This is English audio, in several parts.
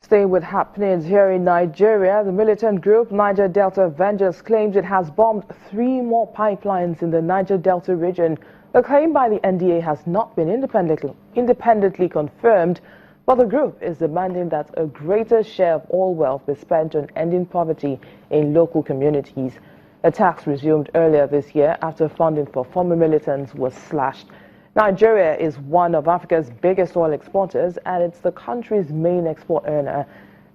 Staying with happenings here in Nigeria, the militant group Niger Delta Avengers claims it has bombed 3 more pipelines in the Niger Delta region. The claim by the NDA has not been independently confirmed, but the group is demanding that a greater share of oil wealth be spent on ending poverty in local communities. Attacks resumed earlier this year after funding for former militants was slashed. Nigeria is one of Africa's biggest oil exporters, and it's the country's main export earner.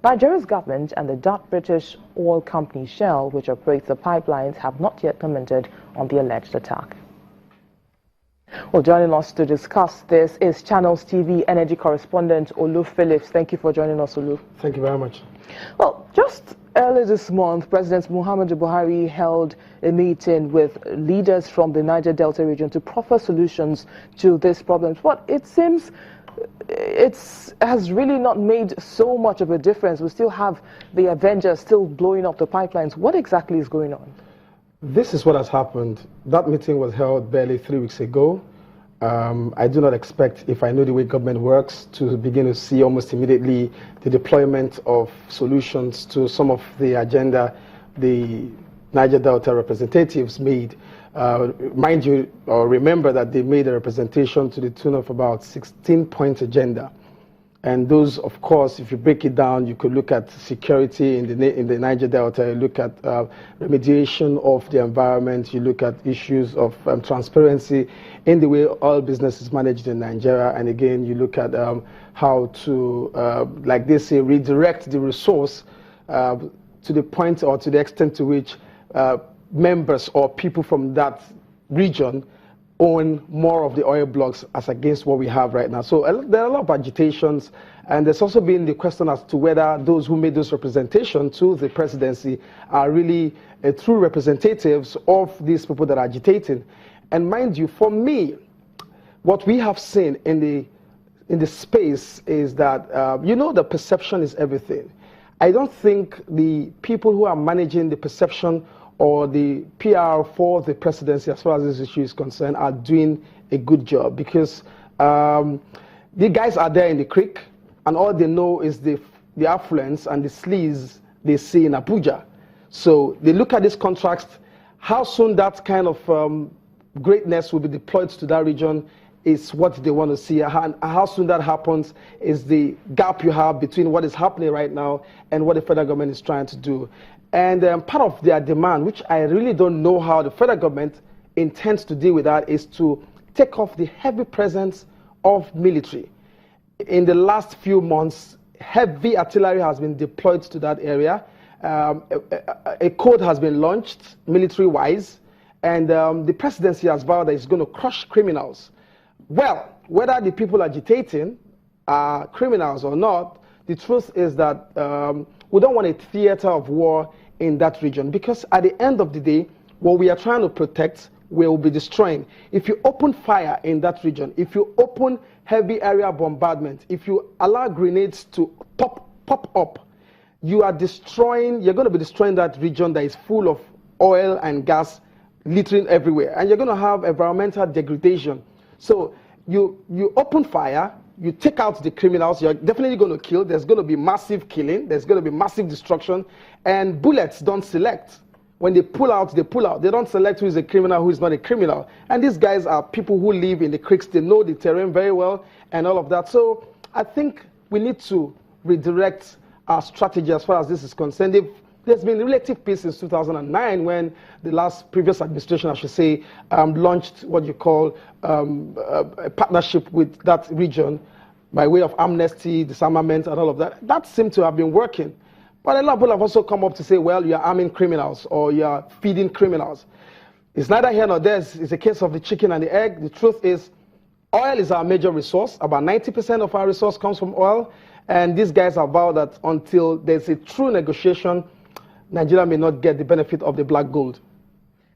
Nigeria's government and the Dutch British oil company Shell, which operates the pipelines, have not yet commented on the alleged attack. Well, joining us to discuss this is Channels TV energy correspondent Olu Phillips. Thank you for joining us, Olu. Thank you very much. Well, just earlier this month, President Muhammadu Buhari held a meeting with leaders from the Niger Delta region to proffer solutions to these problems. But it seems it has really not made so much of a difference. We still have the Avengers still blowing up the pipelines. What exactly is going on? This is what has happened. That meeting was held barely 3 weeks ago. I do not expect, if I know the way government works, to begin to see almost immediately the deployment of solutions to some of the agenda the Niger Delta representatives made. Mind you, or remember that they made a representation to the tune of about 16-point agenda. And those, of course, if you break it down, you could look at security in the Niger Delta, you look at remediation of the environment, you look at issues of transparency in the way oil business is managed in Nigeria, and again, you look at how to, like they say, redirect the resource to the point or to the extent to which members or people from that region own more of the oil blocks as against what we have right now. So there are a lot of agitations, and there's also been the question as to whether those who made those representations to the presidency are really true representatives of these people that are agitating. And mind you, for me, what we have seen in the space is that, the perception is everything. I don't think the people who are managing the perception or the PR for the presidency, as far as this issue is concerned, are doing a good job, because the guys are there in the creek, and all they know is the affluence and the sleaze they see in Abuja. So they look at these contracts, how soon that kind of greatness will be deployed to that region is what they want to see. And how soon that happens is the gap you have between what is happening right now and what the federal government is trying to do. And part of their demand, which I really don't know how the federal government intends to deal with that, is to take off the heavy presence of military. In the last few months, heavy artillery has been deployed to that area. A code has been launched, military-wise, and the presidency has vowed that it's going to crush criminals. Well, whether the people agitating are criminals or not, the truth is that we don't want a theater of war in that region, because at the end of the day, what we are trying to protect, we will be destroying. If you open fire in that region, if you open heavy area bombardment, if you allow grenades to pop up, you are destroying, you're going to be destroying that region that is full of oil and gas littering everywhere, and you're going to have environmental degradation. So you open fire, you take out the criminals, you're definitely going to kill. There's going to be massive killing. There's going to be massive destruction. And bullets don't select. When they pull out, they pull out. They don't select who is a criminal, who is not a criminal. And these guys are people who live in the creeks. They know the terrain very well and all of that. So I think we need to redirect our strategy as far as this is concerned. There's been relative peace since 2009, when the previous administration, I should say, launched what you call a partnership with that region by way of amnesty, disarmament, and all of that. That seemed to have been working. But a lot of people have also come up to say, well, you're arming criminals or you're feeding criminals. It's neither here nor there. It's a case of the chicken and the egg. The truth is, oil is our major resource. About 90% of our resource comes from oil. And these guys have vowed that until there's a true negotiation, Nigeria may not get the benefit of the black gold.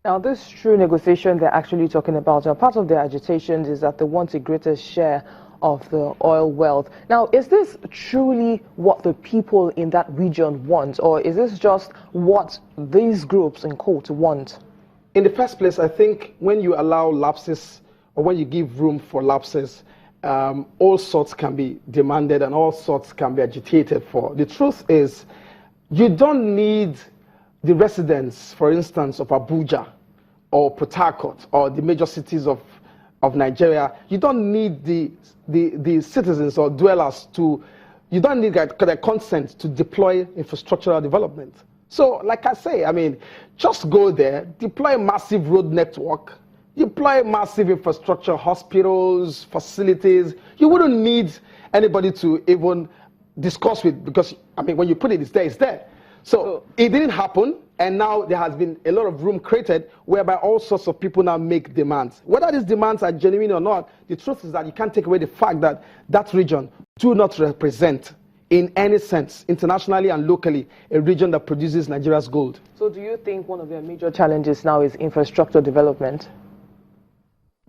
Now, this true negotiation they're actually talking about, part of their agitations is that they want a greater share of the oil wealth. Now, is this truly what the people in that region want, or is this just what these groups in quote want? In the first place, I think when you allow lapses, or when you give room for lapses, all sorts can be demanded and all sorts can be agitated for. The truth is, you don't need the residents, for instance, of Abuja or Port Harcourt or the major cities of Nigeria. You don't need the citizens or dwellers to, you don't need their consent to deploy infrastructural development. So, like I say, I mean, just go there, deploy a massive road network, deploy massive infrastructure, hospitals, facilities. You wouldn't need anybody to even discuss with, because, I mean, when you put it, it's there, it's there. So it didn't happen, and now there has been a lot of room created whereby all sorts of people now make demands. Whether these demands are genuine or not, the truth is that you can't take away the fact that that region do not represent, in any sense, internationally and locally, a region that produces Nigeria's gold. So do you think one of their major challenges now is infrastructure development?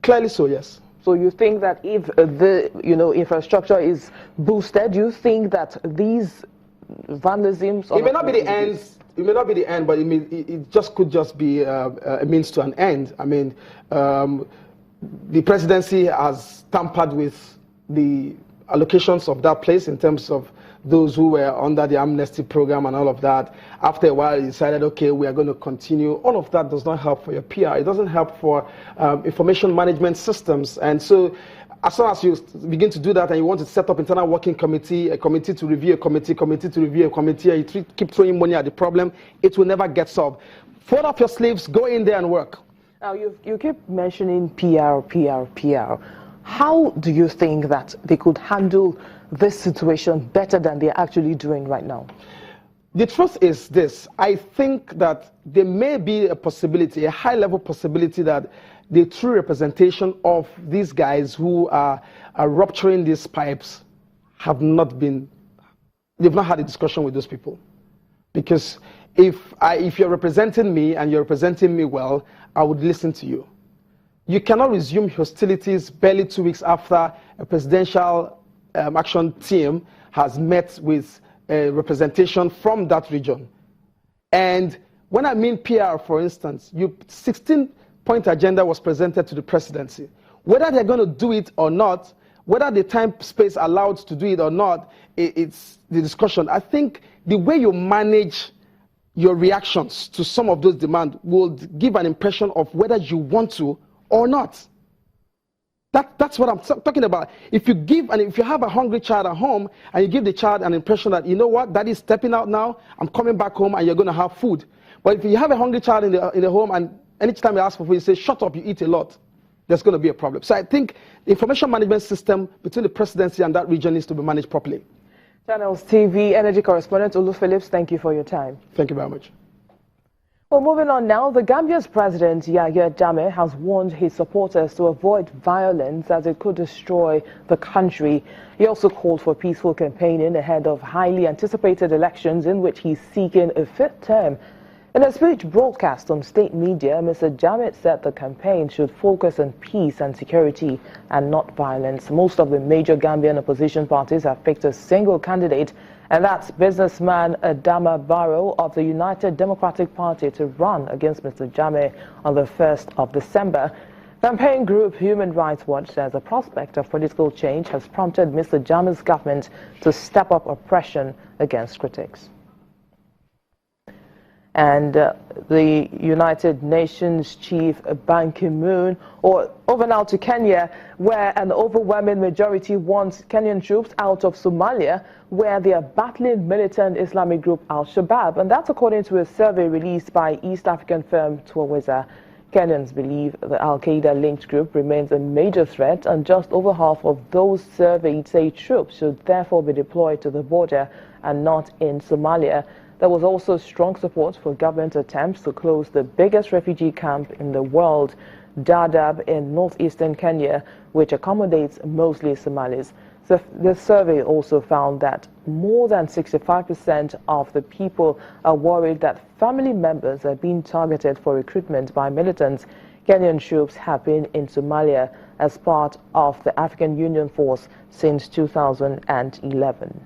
Clearly so, yes. So you think that if the infrastructure is boosted, you think that these vandalisms... It may not be the end. It may not be the end, but it just could just be a means to an end. I mean, the presidency has tampered with the allocations of that place in terms of those who were under the amnesty program and all of that. After a while, he decided, okay, we are going to continue. All of that does not help for your PR. It doesn't help for information management systems. And so as soon as you begin to do that and you want to set up internal working committee, a committee to review a committee to review a committee, and you keep throwing money at the problem, it will never get solved. Fold up your sleeves, go in there and work. Now, you keep mentioning PR. How do you think that they could handle this situation better than they're actually doing right now? The truth is this. I think that there may be a possibility, a high-level possibility, that the true representation of these guys who are rupturing these pipes have not been, they've not had a discussion with those people. Because if you're representing me and you're representing me well, I would listen to you. You cannot resume hostilities barely 2 weeks after a presidential action team has met with a representation from that region. And when I mean PR, for instance, 16-point agenda was presented to the presidency. Whether they're going to do it or not, whether the time space allowed to do it or not, it's the discussion. I think the way you manage your reactions to some of those demands will give an impression of whether you want to or not. That's what I'm talking about. If you have a hungry child at home and you give the child an impression that, you know what, daddy's stepping out now, I'm coming back home and you're going to have food. But if you have a hungry child in the home and anytime you ask for food, you say, shut up, you eat a lot, there's going to be a problem. So I think the information management system between the presidency and that region needs to be managed properly. Channels TV energy correspondent Olu Phillips, thank you for your time. Thank you very much. Well, moving on now, the Gambia's President Jammeh has warned his supporters to avoid violence as it could destroy the country. He also called for peaceful campaigning ahead of highly anticipated elections in which he's seeking a fifth term. In a speech broadcast on state media, Mr. Jammeh said the campaign should focus on peace and security and not violence. Most of the major Gambian opposition parties have picked a single candidate, and that's businessman Adama Barrow of the United Democratic Party to run against Mr. Jammeh on the 1st of December. Campaign group Human Rights Watch says the prospect of political change has prompted Mr. Jammeh's government to step up oppression against critics. And the United Nations chief Ban Ki-moon, or over now to Kenya, where an overwhelming majority wants Kenyan troops out of Somalia, where they are battling militant Islamic group Al-Shabaab. And that's according to a survey released by East African firm Twaweza. Kenyans believe the Al-Qaeda-linked group remains a major threat, and just over half of those surveyed say troops should therefore be deployed to the border and not in Somalia. There was also strong support for government attempts to close the biggest refugee camp in the world, Dadaab in northeastern Kenya, which accommodates mostly Somalis. So the survey also found that more than 65% of the people are worried that family members are being targeted for recruitment by militants. Kenyan troops have been in Somalia as part of the African Union Force since 2011.